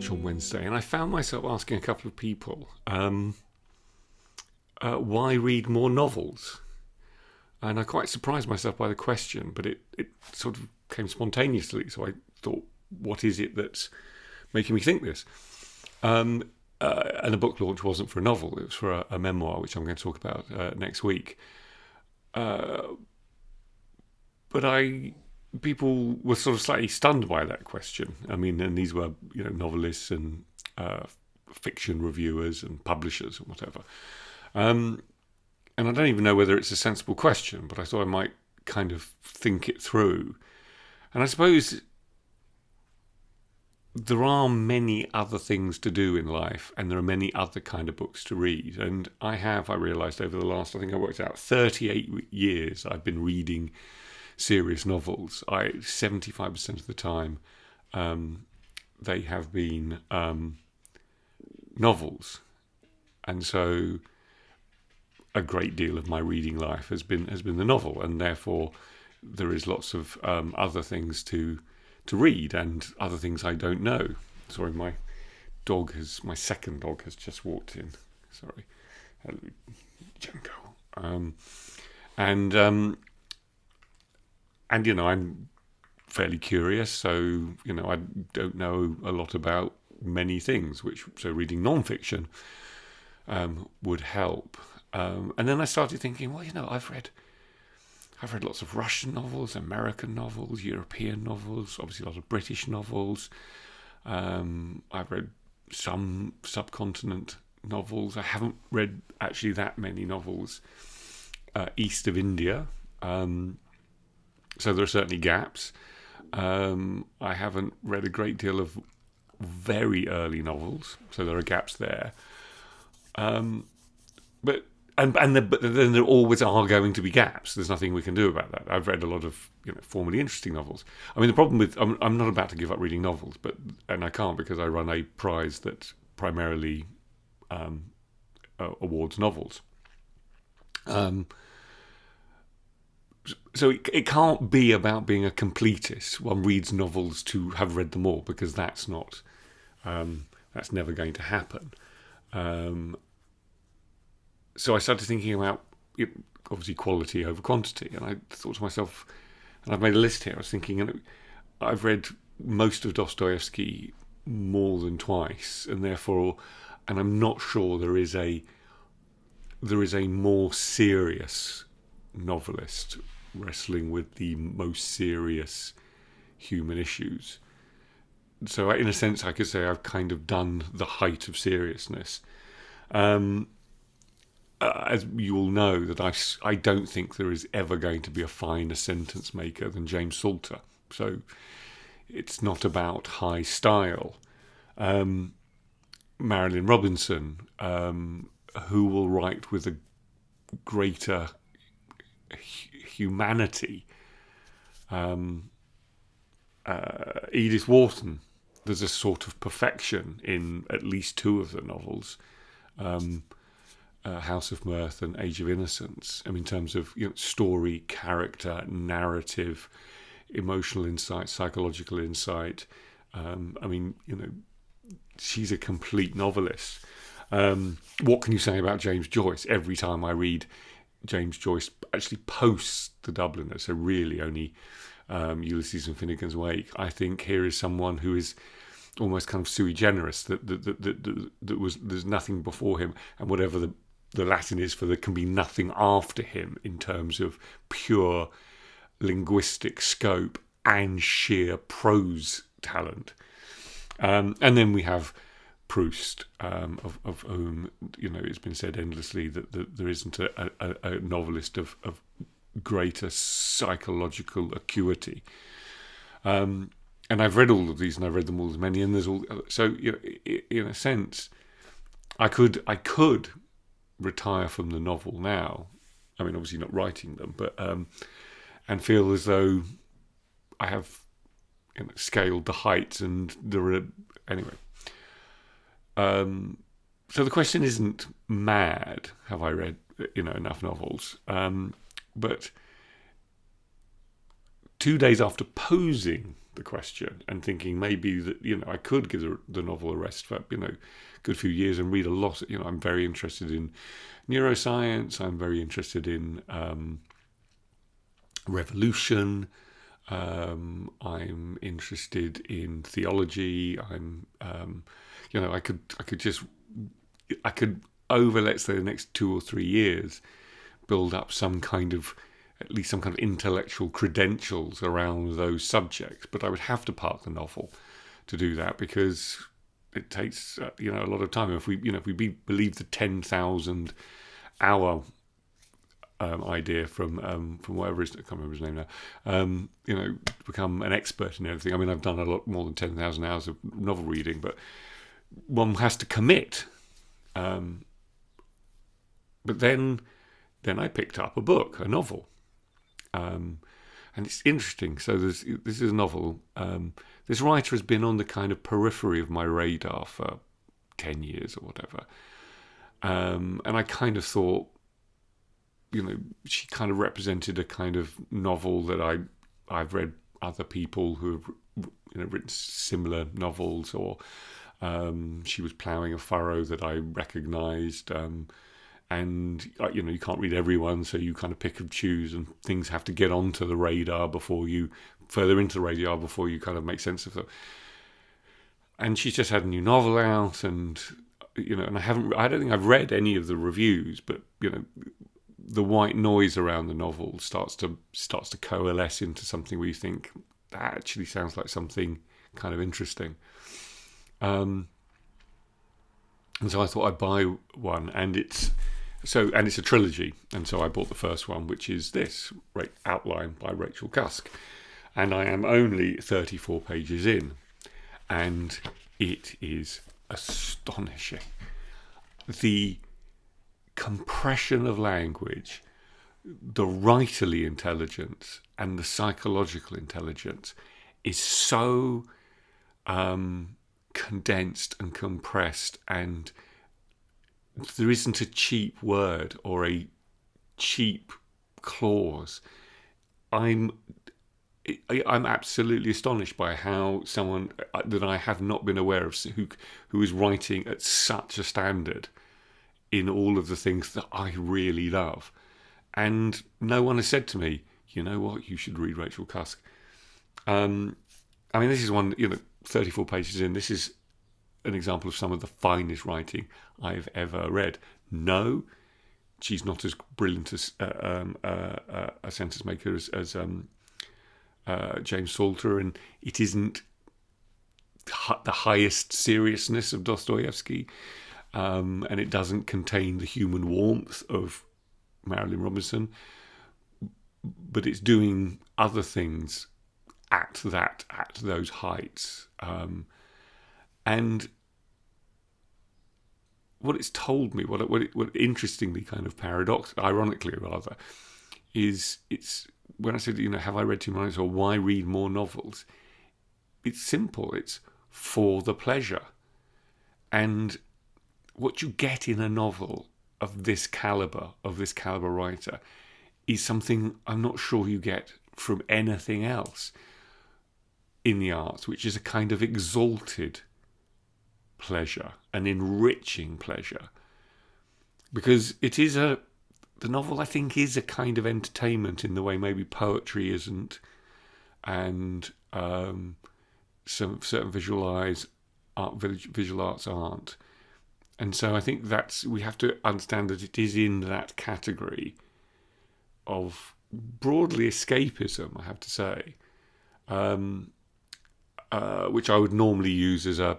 launch on Wednesday, and I found myself asking a couple of people, why read more novels? And I quite surprised myself by the question, but it sort of came spontaneously. So I thought, what is it that's making me think this? And the book launch wasn't for a novel; it was for a memoir, which I'm going to talk about next week. But people were sort of slightly stunned by that question. I mean, and these were novelists and fiction reviewers and publishers and whatever. And I don't even know whether it's a sensible question, but I thought I might kind of think it through. And I suppose there are many other things to do in life, and there are many other kind of books to read. And I realised over the last, I think I worked out, 38 years I've been reading serious novels. 75% of the time they have been novels. And so a great deal of my reading life has been the novel, and therefore there is lots of other things to read and other things I don't know. Sorry, my second dog has just walked in. Sorry, Jenko. And I'm fairly curious, so I don't know a lot about many things, so reading non-fiction would help. And then I started thinking, well, I've read lots of Russian novels, American novels, European novels, obviously a lot of British novels. I've read some subcontinent novels. I haven't read actually that many novels east of India. So there are certainly gaps. I haven't read a great deal of very early novels, so there are gaps there. But then there always are going to be gaps. There's nothing we can do about that. I've read a lot of formally interesting novels. I mean, the problem with I'm not about to give up reading novels, and I can't, because I run a prize that primarily awards novels. So it can't be about being a completist. One reads novels to have read them all, because that's never going to happen. So I started thinking about, obviously, quality over quantity. And I thought to myself, and I've made a list here, I was thinking, I've read most of Dostoevsky more than twice, and I'm not sure there is a more serious novelist wrestling with the most serious human issues. So in a sense, I could say I've kind of done the height of seriousness. As you all know, that I don't think there is ever going to be a finer sentence maker than James Salter. So it's not about high style. Marilyn Robinson, who will write with a greater humanity. Edith Wharton, there's a sort of perfection in at least two of the novels. House of Mirth and Age of Innocence. I mean, in terms of story, character, narrative, emotional insight, psychological insight. She's a complete novelist. What can you say about James Joyce? Every time I read James Joyce, actually post The Dubliners, so really only Ulysses and Finnegan's Wake, I think here is someone who is almost kind of sui generis, there's nothing before him, and whatever the Latin is for there can be nothing after him in terms of pure linguistic scope and sheer prose talent. And then we have Proust, of whom it's been said endlessly that there isn't a novelist of greater psychological acuity. And I've read all of these, and I've read them all as many, and there's all. So in a sense, I could retire from the novel now. I mean, obviously not writing them, but and feel as though I have scaled the heights, and there are anyway. So the question isn't mad, have I read enough novels? But 2 days after posing the question and thinking maybe that, I could give the novel a rest for, a good few years and read a lot. I'm very interested in neuroscience. I'm very interested in revolution. I'm interested in theology. I could over, let's say, the next 2 or 3 years, build up at least some kind of intellectual credentials around those subjects. But I would have to park the novel to do that, because it takes a lot of time. If we believe the 10,000 hour idea from whatever it is, I can't remember his name now. Become an expert in everything. I mean, I've done a lot more than 10,000 hours of novel reading, but one has to commit. But then I picked up a novel. And it's interesting. So this is a novel. This writer has been on the kind of periphery of my radar for 10 years or whatever. And I kind of thought, she kind of represented a kind of novel that I've read other people who have written similar novels, or she was ploughing a furrow that I recognised. And you can't read everyone, so you kind of pick and choose, and things have to get onto the radar before you kind of make sense of them. And she's just had a new novel out, and and I don't think I've read any of the reviews, but the white noise around the novel starts to coalesce into something where you think that actually sounds like something kind of interesting. And so I thought I'd buy one, and it's a trilogy, and so I bought the first one, which is this, Outline by Rachel Cusk, and I am only 34 pages in, and it is astonishing. The compression of language, the writerly intelligence, and the psychological intelligence is so condensed and compressed, and there isn't a cheap word or a cheap clause. I'm absolutely astonished by how someone that I have not been aware of, who is writing at such a standard in all of the things that I really love. And no one has said to me, you know what, you should read Rachel Cusk. This is one, 34 pages in, this is an example of some of the finest writing I've ever read. No, she's not as brilliant as a sentence maker as James Salter, and it isn't the highest seriousness of Dostoevsky, and it doesn't contain the human warmth of Marilyn Robinson, but it's doing other things at those heights. And what it's told me, what interestingly kind of ironically rather, is it's when I said, have I read too many novels, or why read more novels? It's simple. It's for the pleasure. And what you get in a novel of this caliber writer, is something I'm not sure you get from anything else in the arts, which is a kind of exalted pleasure, an enriching pleasure. Because the novel, I think, is a kind of entertainment in the way maybe poetry isn't, and some certain visual arts aren't. And so I think we have to understand that it is in that category of broadly escapism, I have to say, which I would normally use as a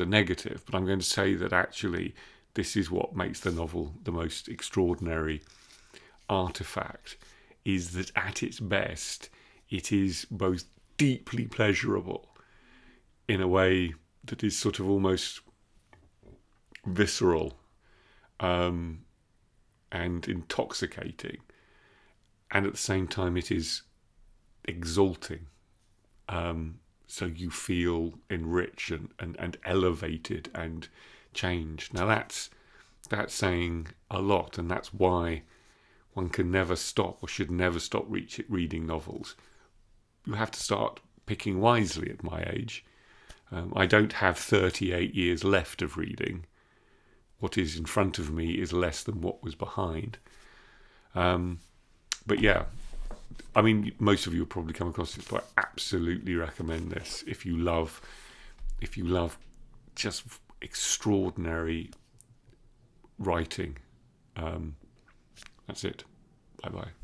negative, but I'm going to say that actually this is what makes the novel the most extraordinary artifact, is that at its best it is both deeply pleasurable in a way that is sort of almost visceral and intoxicating, and at the same time it is exalting, so you feel enriched and elevated and changed. Now that's saying a lot, and that's why one can never stop or should never stop reading novels. You have to start picking wisely at my age. I don't have 38 years left of reading. What is in front of me is less than what was behind. But yeah, I mean, most of you will probably come across this, but I absolutely recommend this if you love just extraordinary writing. That's it. Bye bye.